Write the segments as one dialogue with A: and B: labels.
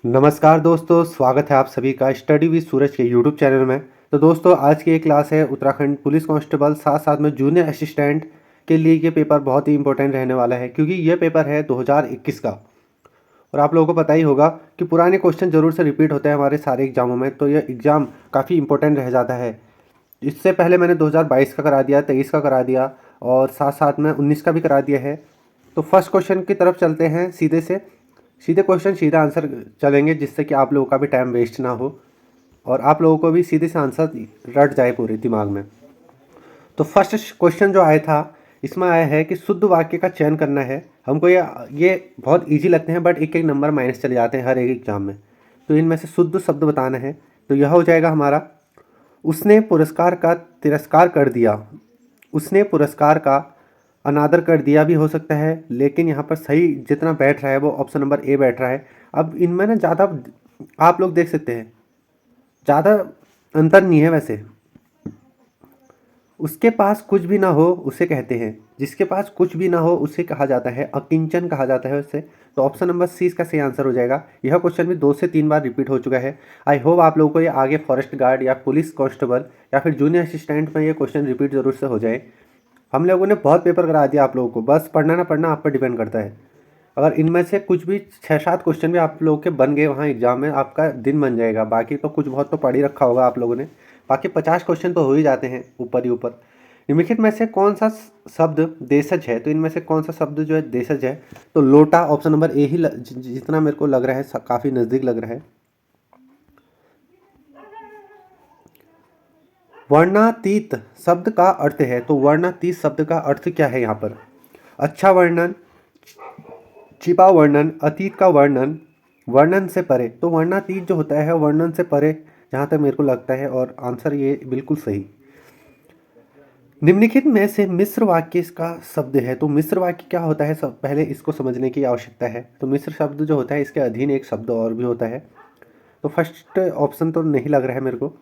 A: नमस्कार दोस्तों, स्वागत है आप सभी का स्टडी विद सूरज के यूट्यूब चैनल में। तो दोस्तों, आज की ये क्लास है उत्तराखंड पुलिस कांस्टेबल साथ साथ में जूनियर असिस्टेंट के लिए। ये पेपर बहुत ही इंपॉर्टेंट रहने वाला है क्योंकि ये पेपर है 2021 का। और आप लोगों को पता ही होगा कि पुराने क्वेश्चन ज़रूर से रिपीट होते हैं हमारे सारे एग्जामों में, तो ये एग्ज़ाम काफ़ी इंपॉर्टेंट रह जाता है। इससे पहले मैंने 2022 का करा दिया, 23 का करा दिया और साथ साथ में 19 का भी करा दिया है। तो फर्स्ट क्वेश्चन की तरफ चलते हैं। सीधे क्वेश्चन सीधा आंसर चलेंगे, जिससे कि आप लोगों का भी टाइम वेस्ट ना हो और आप लोगों को भी सीधे से आंसर रट जाए पूरे दिमाग में। तो फर्स्ट क्वेश्चन जो आया था, इसमें आया है कि शुद्ध वाक्य का चयन करना है हमको। ये बहुत इजी लगते हैं, बट एक एक नंबर माइनस चले जाते हैं हर एक एग्जाम में। तो इनमें से शुद्ध शब्द बताना है। तो यह हो जाएगा हमारा, उसने पुरस्कार का तिरस्कार कर दिया। उसने पुरस्कार का अनादर कर दिया भी हो सकता है, लेकिन यहाँ पर सही जितना बैठ रहा है वो ऑप्शन नंबर ए बैठ रहा है। अब इनमें ना ज़्यादा आप लोग देख सकते हैं, ज़्यादा अंतर नहीं है वैसे। उसके पास कुछ भी ना हो उसे कहते हैं, जिसके पास कुछ भी ना हो उसे कहा जाता है, अकिंचन कहा जाता है उससे। तो ऑप्शन नंबर सी इसका सही आंसर हो जाएगा। यह क्वेश्चन भी 2 से 3 बार रिपीट हो चुका है। आई होप आप लोगों को ये आगे फॉरेस्ट गार्ड या पुलिस कांस्टेबल या फिर जूनियर असिस्टेंट में ये क्वेश्चन रिपीट जरूर से हो जाए। हम लोगों ने बहुत पेपर करा दिया आप लोगों को, बस पढ़ना ना पढ़ना आप पर डिपेंड करता है। अगर इनमें से कुछ भी 6-7 क्वेश्चन भी आप लोगों के बन गए वहाँ एग्जाम में, आपका दिन बन जाएगा। बाकी तो कुछ बहुत तो पढ़ ही रखा होगा आप लोगों ने। बाकी 50 क्वेश्चन तो हो ही जाते हैं ऊपर ही ऊपर। निम्नलिखित में से कौन सा शब्द देशज है? तो इनमें से कौन सा शब्द जो है देशज है? तो लोटा ऑप्शन नंबर ए ही जितना मेरे को लग रहा है काफ़ी नज़दीक लग रहा है। वर्णातीत शब्द का अर्थ है। तो वर्णातीत शब्द का अर्थ क्या है यहाँ पर? अच्छा वर्णन, छिपा वर्णन, अतीत का वर्णन, वर्णन से परे। तो वर्णातीत जो होता है वर्णन से परे, जहाँ तक मेरे को लगता है, और आंसर ये बिल्कुल सही। निम्नलिखित में से मिश्र वाक्य इसका शब्द है। तो मिश्र वाक्य क्या होता है, सब पहले इसको समझने की आवश्यकता है। तो मिश्र शब्द जो होता है इसके अधीन एक शब्द और भी होता है। तो फर्स्ट ऑप्शन तो नहीं लग रहा है मेरे को।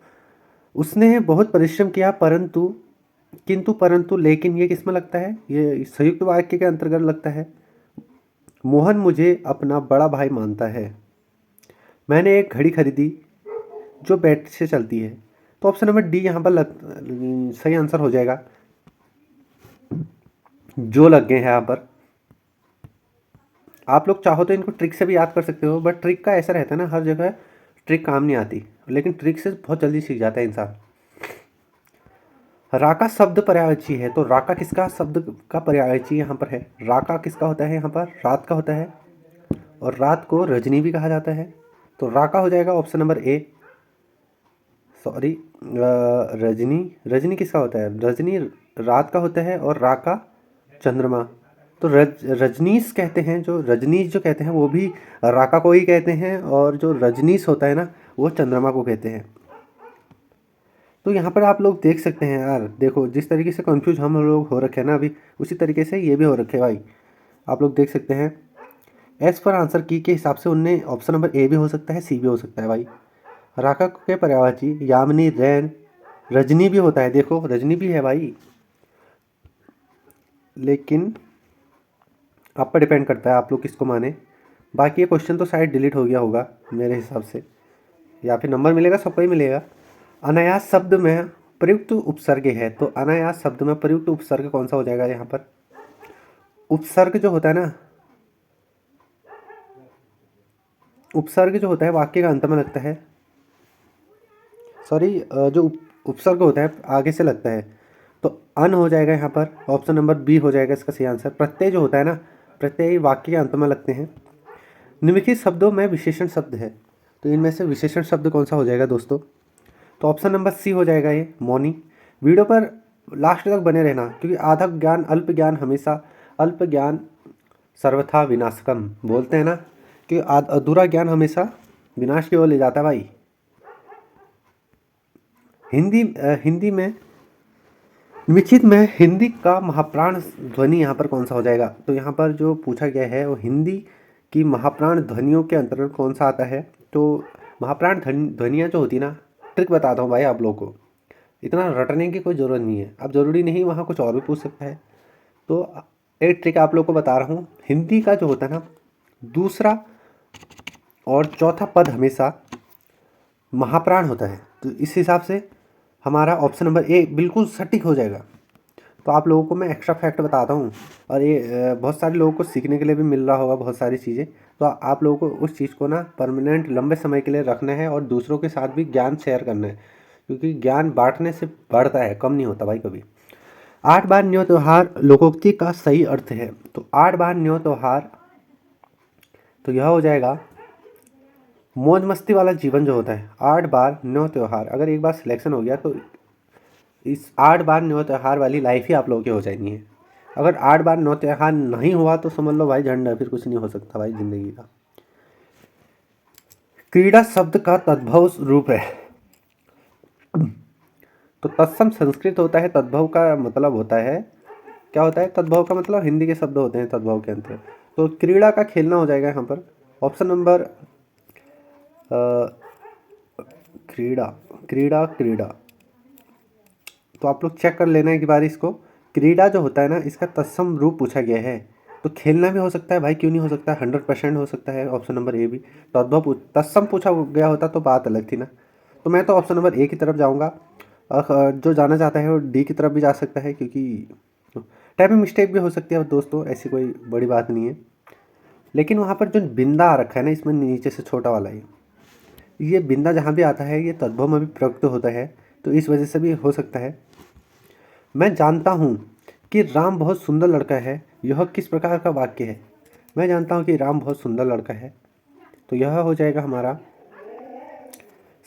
A: उसने बहुत परिश्रम किया परंतु, किंतु, परंतु, लेकिन, ये किसमें लगता है? ये संयुक्त वाक्य के अंतर्गत लगता है। मोहन मुझे अपना बड़ा भाई मानता है। मैंने एक घड़ी खरीदी जो बैटरी से चलती है। तो ऑप्शन नंबर डी यहाँ पर सही आंसर हो जाएगा। जो लग गए हैं यहाँ पर। आप लोग चाहो तो इनको ट्रिक से भी याद कर सकते हो, बट ट्रिक का ऐसा रहता है ना, हर जगह ट्रिक काम नहीं आती, लेकिन ट्रिक से बहुत जल्दी सीख जाता है इंसान। राका शब्द पर्यायवाची है। तो राका किसका शब्द का पर्यायवाची यहाँ पर है? राका किसका होता है यहाँ पर? रात का होता है, और रात को रजनी भी कहा जाता है। तो राका हो जाएगा ऑप्शन नंबर ए। सॉरी, रजनी, रजनी किसका होता है? रजनी रात का होता है और राका चंद्रमा। तो रजनीश कहते हैं, जो रजनीश जो कहते हैं वो भी राका को ही कहते हैं, और जो रजनीश होता है ना वो चंद्रमा को कहते हैं। तो यहाँ पर आप लोग देख सकते हैं यार, देखो जिस तरीके से कंफ्यूज हम लोग हो रखे हैं ना अभी, उसी तरीके से ये भी हो रखे हैं भाई। आप लोग देख सकते हैं एस पर आंसर की के हिसाब से उनने ऑप्शन नंबर ए भी हो सकता है, सी भी हो सकता है भाई। राका के पर्यायवाची यामिनी, रैन, रजनी भी होता है। देखो रजनी भी है भाई, लेकिन आप पर डिपेंड करता है आप लोग किसको माने। बाकी ये क्वेश्चन तो शायद डिलीट हो गया होगा मेरे हिसाब से, या फिर नंबर मिलेगा, सबको ही मिलेगा। अनायास शब्द में प्रयुक्त उपसर्ग है। तो अनायास शब्द में प्रयुक्त उपसर्ग कौन सा हो जाएगा यहाँ पर? उपसर्ग जो होता है ना, उपसर्ग जो होता है वाक्य का अंत में लगता है। सॉरी, जो उपसर्ग होता है आगे से लगता है। तो अन हो जाएगा यहाँ पर, ऑप्शन नंबर बी हो जाएगा इसका सही आंसर। प्रत्यय जो होता है ना, प्रत्यय वाक्य के अंत में लगते हैं। निम्नलिखित शब्दों में विशेषण शब्द है। तो इनमें से विशेषण शब्द कौन सा हो जाएगा दोस्तों? तो ऑप्शन नंबर सी हो जाएगा ये, मौनी। वीडियो पर लास्ट तक बने रहना, क्योंकि आधा ज्ञान अल्प ज्ञान हमेशा, अल्प ज्ञान सर्वथा विनाशकम बोलते हैं ना, कि अधूरा ज्ञान हमेशा विनाश की ओर ले जाता है भाई। हिंदी में निम्नलिखित में हिंदी का महाप्राण ध्वनि यहाँ पर कौन सा हो जाएगा? तो यहाँ पर जो पूछा गया है वो हिंदी की महाप्राण ध्वनियों के अंतर्गत कौन सा आता है? तो महाप्राण ध्वनियाँ जो होती है ना, ट्रिक बताता हूँ भाई आप लोगों को, इतना रटने की कोई ज़रूरत नहीं है। अब ज़रूरी नहीं वहाँ कुछ और भी पूछ सकता है। तो एक ट्रिक आप लोग को बता रहा हूँ। हिंदी का जो होता है ना दूसरा और चौथा पद हमेशा महाप्राण होता है। तो इस हिसाब से हमारा ऑप्शन नंबर ए बिल्कुल सटीक हो जाएगा। तो आप लोगों को मैं एक्स्ट्रा फैक्ट बताता हूँ, और ये बहुत सारे लोगों को सीखने के लिए भी मिल रहा होगा बहुत सारी चीज़ें। तो आप लोगों को उस चीज़ को ना परमानेंट लंबे समय के लिए रखना है और दूसरों के साथ भी ज्ञान शेयर करना है, क्योंकि ज्ञान बांटने से बढ़ता है, कम नहीं होता भाई कभी। 8 बार न्यौ त्योहार लोकोक्ति का सही अर्थ है। तो 8 बार न्यौ त्योहार, तो यह हो जाएगा मौज मस्ती वाला जीवन जो होता है। 8 बार न्यौ त्योहार, अगर एक बार सिलेक्शन हो गया तो इस 8 बार न्यौ त्योहार वाली लाइफ ही आप लोगों की हो जानी है। अगर 8 बार न्यौ त्योहार नहीं हुआ तो समझ लो भाई झंडा, फिर कुछ नहीं हो सकता भाई जिंदगी का। क्रीड़ा शब्द का तद्भव रूप है। तो तत्सम संस्कृत होता है, तद्भव का मतलब होता है, क्या होता है तद्भव का मतलब? हिंदी के शब्द होते हैं तद्भव के अंतर। तो क्रीड़ा का खेलना हो जाएगा यहाँ पर। ऑप्शन नंबर क्रीड़ा, क्रीड़ा, क्रीड़ा, तो आप लोग चेक कर लेना एक बार इसको। क्रीड़ा जो होता है ना, इसका तत्सम रूप पूछा गया है। तो खेलना भी हो सकता है भाई, क्यों नहीं हो सकता, 100% हो सकता है। ऑप्शन नंबर ए भी। तद्भव तत्सम पूछा गया होता तो बात अलग थी ना। तो मैं तो ऑप्शन नंबर ए की तरफ जाऊँगा। जो जाना चाहता है वो डी की तरफ भी जा सकता है, क्योंकि टाइपिंग मिस्टेक भी हो सकती है दोस्तों, ऐसी कोई बड़ी बात नहीं है। लेकिन वहाँ पर जो बिंदा आ रखा है ना इसमें नीचे से छोटा वाला, ये बिंदा जहाँ भी आता है ये तद्भव में भी प्रयुक्त होता है, तो इस वजह से भी हो सकता है। मैं जानता हूँ कि राम बहुत सुंदर लड़का है, यह किस प्रकार का वाक्य है? मैं जानता हूँ कि राम बहुत सुंदर लड़का है, तो यह हो जाएगा हमारा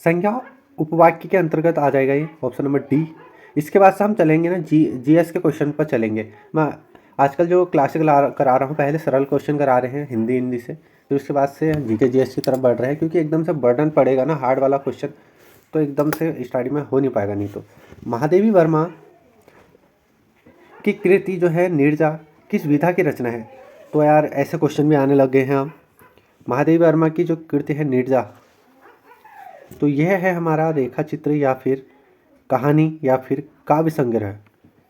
A: संज्ञा उपवाक्य के अंतर्गत आ जाएगा ये, ऑप्शन नंबर डी। इसके बाद से हम चलेंगे ना जीएस के क्वेश्चन पर चलेंगे। मैं आजकल जो क्लासिक करा रहा हूँ, पहले सरल क्वेश्चन करा रहे हैं हिंदी से, फिर उसके बाद से जीके जीएस की तरफ बढ़ रहे हैं, क्योंकि एकदम से बर्डन पड़ेगा ना हार्ड वाला क्वेश्चन, तो एकदम से स्टार्टिंग में हो नहीं पाएगा। नहीं तो महादेवी वर्मा की कृति जो है नीरजा किस विधा की रचना है? तो यार ऐसे क्वेश्चन भी आने लग गए हैं अब। महादेवी वर्मा की जो कृति है नीरजा, तो यह है हमारा रेखा चित्र या फिर कहानी या फिर काव्य संग्रह।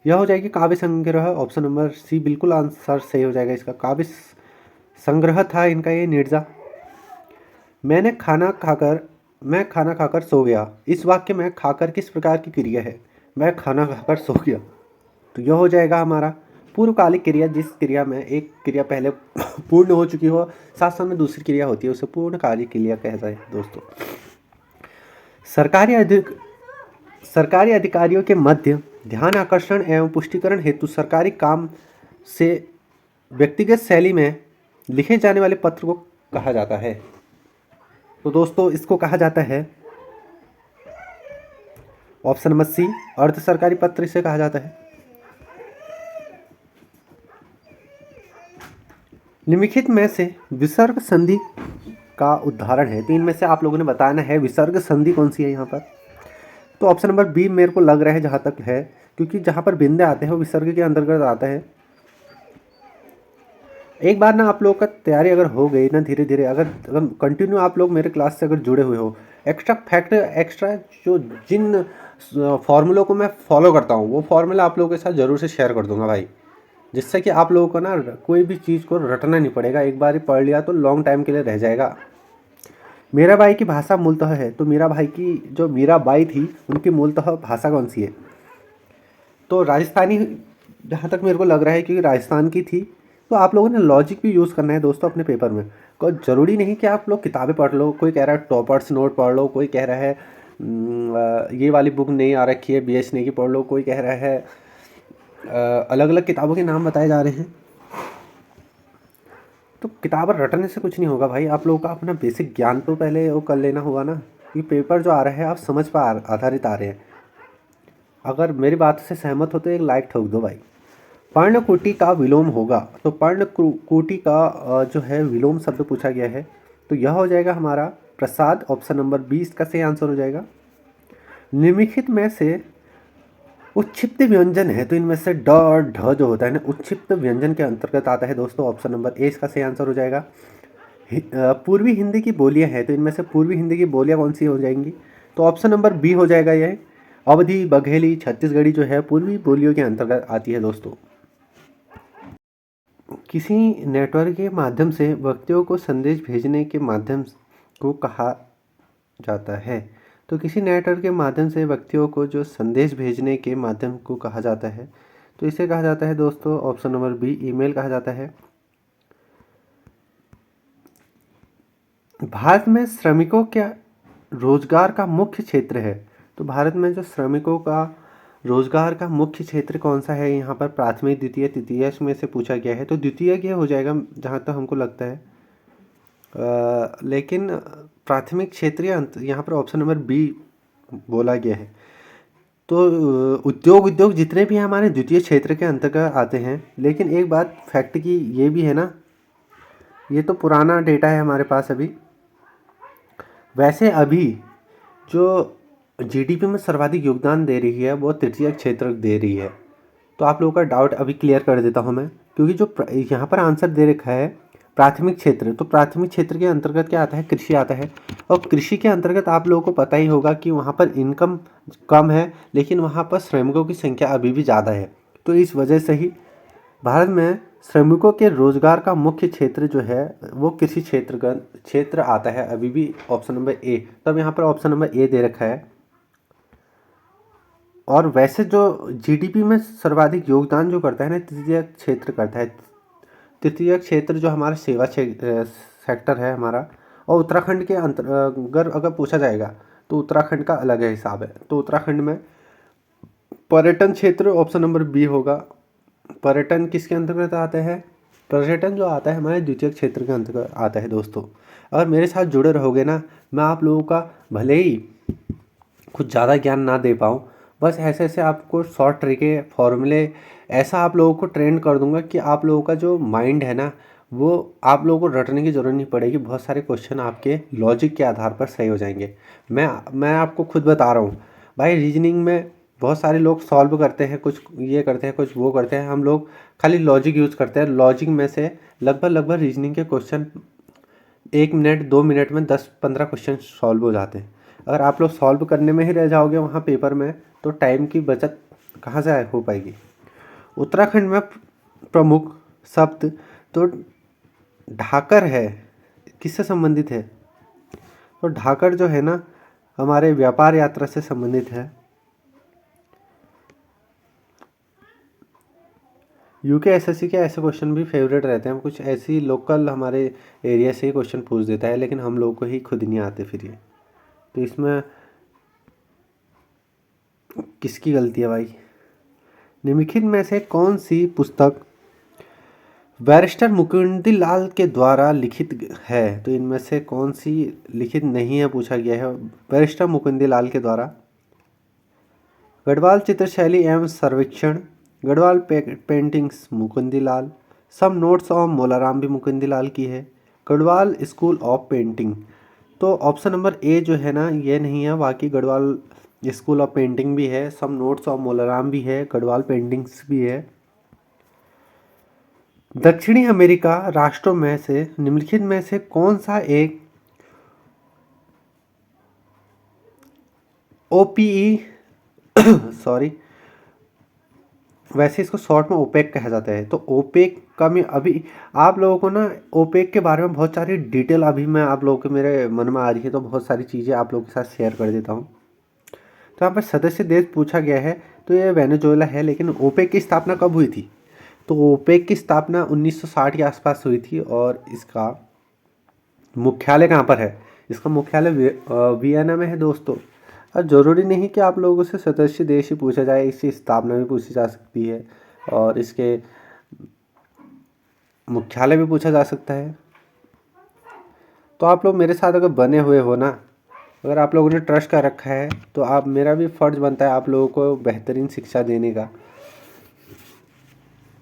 A: यह हो जाएगी काव्य संग्रह, ऑप्शन नंबर सी बिल्कुल आंसर सही हो जाएगा इसका। काव्य संग्रह था इनका ये नीरजा। मैं खाना खाकर सो गया, इस वाक्य में खाकर किस प्रकार की क्रिया है? मैं खाना खाकर सो गया, तो यह हो जाएगा हमारा पूर्वकालिक क्रिया, जिस क्रिया में एक क्रिया पहले पूर्ण हो चुकी हो, साथ साथ में दूसरी क्रिया होती है, उसे पूर्णकालिक क्रिया कहता है दोस्तों। सरकारी अधिकारियों के मध्य ध्यान आकर्षण एवं पुष्टिकरण हेतु सरकारी काम से व्यक्तिगत शैली में लिखे जाने वाले पत्र को कहा जाता है। तो दोस्तों इसको कहा जाता है ऑप्शन नंबर सी, अर्ध सरकारी पत्र इसे कहा जाता है। निम्नलिखित में से विसर्ग संधि का उदाहरण है, तो इनमें से आप लोगों ने बताना है विसर्ग संधि कौन सी है यहाँ पर। तो ऑप्शन नंबर बी मेरे को लग रहा है जहाँ तक है, क्योंकि जहाँ पर बिंदे आते हैं वो विसर्ग के अंतर्गत आता है। एक बार ना आप लोगों का तैयारी अगर हो गई ना धीरे धीरे, अगर कंटिन्यू आप लोग मेरे क्लास से अगर जुड़े हुए हो, एक्स्ट्रा जो जिन फॉर्मूलों को मैं फॉलो करता हूँ वो फॉर्मूला आप लोगों के साथ ज़रूर से शेयर कर दूंगा भाई, जिससे कि आप लोगों को ना कोई भी चीज़ को रटना नहीं पड़ेगा। एक बार ही पढ़ लिया तो लॉन्ग टाइम के लिए रह जाएगा। मीराबाई की भाषा मूलतः है, तो मीराबाई की जो मीराबाई थी उनकी मूलतः भाषा कौन सी है? तो राजस्थानी, जहाँ तक मेरे को लग रहा है क्योंकि राजस्थान की थी। तो आप लोगों ने लॉजिक भी यूज़ करना है दोस्तों अपने पेपर में। कोई ज़रूरी नहीं कि आप लोग किताबें पढ़ लो, कोई कह रहा है टॉपर्स नोट पढ़ लो, कोई कह रहा है ये वाली बुक नहीं आ रखी है BS ने की पढ़ लो, कोई कह रहा है अलग अलग किताबों के नाम बताए जा रहे हैं। तो किताब रटने से कुछ नहीं होगा भाई, आप लोगों का अपना बेसिक ज्ञान तो पहले वो कर लेना होगा ना। ये पेपर जो आ रहा है आप समझ पर आधारित आ रहे हैं। अगर मेरी बात से सहमत हो तो एक लाइक ठोक दो भाई। पर्णकुटी का विलोम होगा, तो पर्णकुटी का जो है विलोम शब्द पूछा गया है, तो यह हो जाएगा हमारा प्रसाद, ऑप्शन नंबर 20 का सही आंसर हो जाएगा। निम्नलिखित में से उच्छिप्त व्यंजन है, तो इनमें से ड ढ जो होता है ना उच्छिप्त व्यंजन के अंतर्गत आता है दोस्तों, ऑप्शन नंबर ए इसका सही आंसर हो जाएगा। पूर्वी हिंदी की बोलियां हैं, तो इनमें से पूर्वी हिंदी की बोलियां कौन सी हो जाएंगी? तो ऑप्शन नंबर बी हो जाएगा यह अवधी, बघेली, छत्तीसगढ़ी जो है पूर्वी बोलियों के अंतर्गत आती है दोस्तों। किसी नेटवर्क के माध्यम से व्यक्तियों को संदेश भेजने के माध्यम को कहा जाता है? तो किसी नेटवर्क के माध्यम से व्यक्तियों को जो संदेश भेजने के माध्यम को कहा जाता है, तो इसे कहा जाता है दोस्तों ऑप्शन नंबर बी, ईमेल कहा जाता है। भारत में श्रमिकों के रोजगार का मुख्य क्षेत्र है, तो भारत में जो श्रमिकों का रोजगार का मुख्य क्षेत्र कौन सा है, यहाँ पर प्राथमिक, द्वितीय, तृतीय में से पूछा गया है, तो द्वितीय ये हो जाएगा जहाँ तक हमको लगता है। लेकिन प्राथमिक क्षेत्रीय यहाँ पर ऑप्शन नंबर बी बोला गया है। तो उद्योग जितने भी हमारे द्वितीय क्षेत्र के अंतर्गत आते हैं, लेकिन एक बात फैक्ट की ये भी है ना, ये तो पुराना डेटा है हमारे पास अभी। वैसे अभी जो जीडीपी में सर्वाधिक योगदान दे रही है वो तृतीय क्षेत्र दे रही है। तो आप लोगों का डाउट अभी क्लियर कर देता हूँ मैं, क्योंकि जो यहाँ पर आंसर दे रखा है प्राथमिक क्षेत्र, तो प्राथमिक क्षेत्र के अंतर्गत क्या आता है, कृषि आता है। और कृषि के अंतर्गत आप लोगों को पता ही होगा कि वहाँ पर इनकम कम है, लेकिन वहाँ पर श्रमिकों की संख्या अभी भी ज़्यादा है। तो इस वजह से ही भारत में श्रमिकों के रोजगार का मुख्य क्षेत्र जो है वो कृषि क्षेत्र आता है अभी भी, ऑप्शन नंबर ए। तब यहाँ पर ऑप्शन नंबर ए दे रखा है। और वैसे जो जीडीपी में सर्वाधिक योगदान जो करता है ना, तृतीय क्षेत्र करता है। तृतीय क्षेत्र जो हमारा सेवा सेक्टर है हमारा, और उत्तराखंड के अगर पूछा जाएगा तो उत्तराखंड का अलग है हिसाब है। तो उत्तराखंड में पर्यटन क्षेत्र ऑप्शन नंबर बी होगा। पर्यटन किसके अंतर्गत आता है? पर्यटन जो आता है हमारे द्वितीय क्षेत्र के अंतर्गत आता है दोस्तों। अगर मेरे साथ जुड़े रहोगे ना, मैं आप लोगों का भले ही कुछ ज़्यादा ज्ञान ना दे पाऊँ, बस ऐसे ऐसे आपको शॉर्ट ट्रिके फॉर्मूले ऐसा आप लोगों को ट्रेन कर दूंगा कि आप लोगों का जो माइंड है ना, वो आप लोगों को रटने की ज़रूरत नहीं पड़ेगी। बहुत सारे क्वेश्चन आपके लॉजिक के आधार पर सही हो जाएंगे। मैं आपको खुद बता रहा हूँ भाई, रीजनिंग में बहुत सारे लोग सॉल्व करते हैं, कुछ ये करते हैं, कुछ वो करते हैं। हम लोग खाली लॉजिक यूज़ करते हैं। लॉजिक में से लगभग रीजनिंग के क्वेश्चन 1 मिनट 2 मिनट में 10-15 क्वेश्चन सॉल्व हो जाते हैं। अगर आप लोग सॉल्व करने में ही रह जाओगे वहाँ पेपर में, तो टाइम की बचत कहाँ से हो पाएगी। उत्तराखंड में प्रमुख शब्द तो ढाकर है, किससे संबंधित है? तो ढाकर जो है ना हमारे व्यापार यात्रा से संबंधित है। यूके एसएससी के ऐसे क्वेश्चन भी फेवरेट रहते हैं, कुछ ऐसी लोकल हमारे एरिया से ही क्वेश्चन पूछ देता है, लेकिन हम लोग को ही खुद नहीं आते फिर ये। तो इसमें किसकी गलती है भाई? निम्नलिखित में से कौन सी पुस्तक बैरिस्टर मुकुंदी लाल के द्वारा लिखित है? तो इनमें से कौन सी लिखित नहीं है पूछा गया है बैरिस्टर मुकुंदी लाल के द्वारा। गढ़वाल चित्रशैली एवं सर्वेक्षण, Garhwal paintings Mukundi Lal, some notes of Molaram भी मुकुंदी लाल की है, गढ़वाल स्कूल ऑफ पेंटिंग। तो ऑप्शन नंबर ए जो है ना ये नहीं है, बाकी गढ़वाल स्कूल ऑफ पेंटिंग भी है, सम नोट्स ऑफ मोलाराम भी है, गढ़वाल पेंटिंग्स भी है। दक्षिणी अमेरिका राष्ट्रों में से निम्नलिखित में से कौन सा एक ओपीई सॉरी वैसे इसको शॉर्ट में ओपेक कहा जाता है। तो ओपेक का मैं अभी आप लोगों को ना ओपेक के बारे में बहुत सारी डिटेल अभी मैं आप लोगों के मेरे मन में आ रही है, तो बहुत सारी चीज़ें आप लोगों के साथ शेयर कर देता हूँ। तो यहाँ पर सदस्य देश पूछा गया है, तो ये वेनेजुएला है। लेकिन ओपेक की स्थापना कब हुई थी? तो ओपेक की स्थापना 1960 के आसपास हुई थी। और इसका मुख्यालय कहाँ पर है? इसका मुख्यालय वियना में है दोस्तों। और ज़रूरी नहीं कि आप लोगों से सदस्य देश ही पूछा जाए, इसकी स्थापना भी पूछी जा सकती है और इसके मुख्यालय भी पूछा जा सकता है। तो आप लोग मेरे साथ अगर बने हुए हो ना, अगर आप लोगों ने ट्रस्ट कर रखा है, तो आप मेरा भी फर्ज बनता है आप लोगों को बेहतरीन शिक्षा देने का।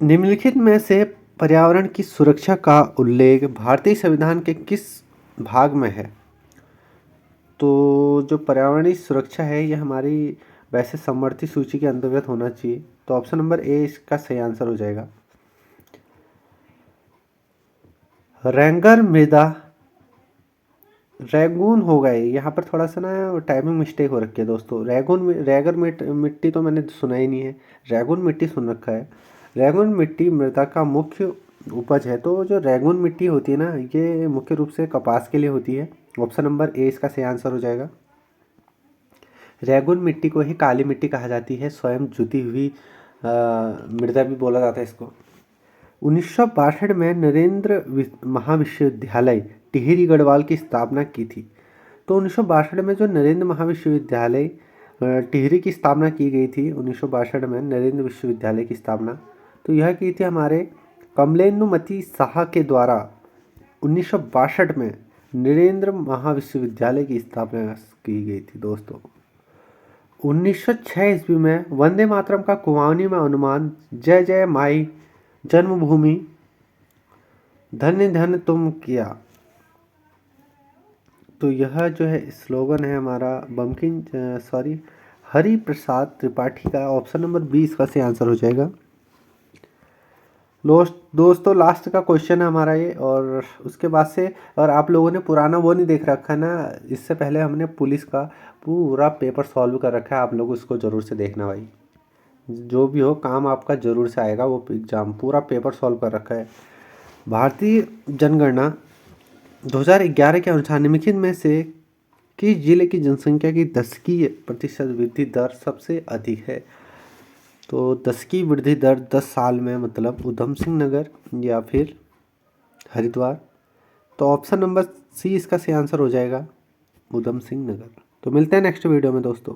A: निम्नलिखित में से पर्यावरण की सुरक्षा का उल्लेख भारतीय संविधान के किस भाग में है? तो जो पर्यावरणीय सुरक्षा है ये हमारी वैसे समवर्ती सूची के अंतर्गत होना चाहिए। तो ऑप्शन नंबर ए इसका सही आंसर हो जाएगा। रैंगर मृदा रैगून हो गए, यहाँ पर थोड़ा सा ना टाइमिंग मिस्टेक हो रखी है दोस्तों। रैगर मिट्टी तो मैंने सुना ही नहीं है, रैगून मिट्टी सुन रखा है। रैगून मिट्टी मृदा का मुख्य उपज है। तो जो रैगून मिट्टी होती है ना, ये मुख्य रूप से कपास के लिए होती है ऑप्शन नंबर ए इसका सही आंसर हो जाएगा। रेगुन मिट्टी को ही काली मिट्टी कहा जाती है, स्वयं जुती हुई मृदा भी बोला जाता है इसको। 1962 में नरेंद्र महाविश्वविद्यालय टिहरी गढ़वाल की स्थापना की थी। तो 1962 में जो नरेंद्र महाविश्वविद्यालय टिहरी की स्थापना की गई थी, 1962 में नरेंद्र विश्वविद्यालय की स्थापना तो यह की थी हमारे कमलेन्दुमती शाह के द्वारा 1962 में नरेंद्र महाविश्वविद्यालय की स्थापना की गई थी दोस्तों। 1906 ईस्वी में वंदे मातरम का कुमाऊनी में अनुमान जय जय माई जन्मभूमि धन्य धन्य तुम किया। तो यह जो है स्लोगन है हमारा हरि प्रसाद त्रिपाठी का। ऑप्शन नंबर 20 का सही आंसर हो जाएगा। दोस्तों लास्ट का क्वेश्चन है हमारा ये, और उसके बाद से और आप लोगों ने पुराना वो नहीं देख रखा है ना, इससे पहले हमने पुलिस का पूरा पेपर सॉल्व कर रखा है, आप लोग उसको ज़रूर से देखना भाई, जो भी हो काम आपका ज़रूर से आएगा। वो एग्ज़ाम पूरा पेपर सॉल्व कर रखा है। भारतीय जनगणना 2011 के अनुसार निम्नलिखित में से किस जिले की जनसंख्या की 10% वृद्धि दर सबसे अधिक है? तो 10 की वृद्धि दर 10 साल में, मतलब ऊधम सिंह नगर या फिर हरिद्वार। तो ऑप्शन नंबर सी इसका सही आंसर हो जाएगा, ऊधम सिंह नगर। तो मिलते हैं नेक्स्ट वीडियो में दोस्तों।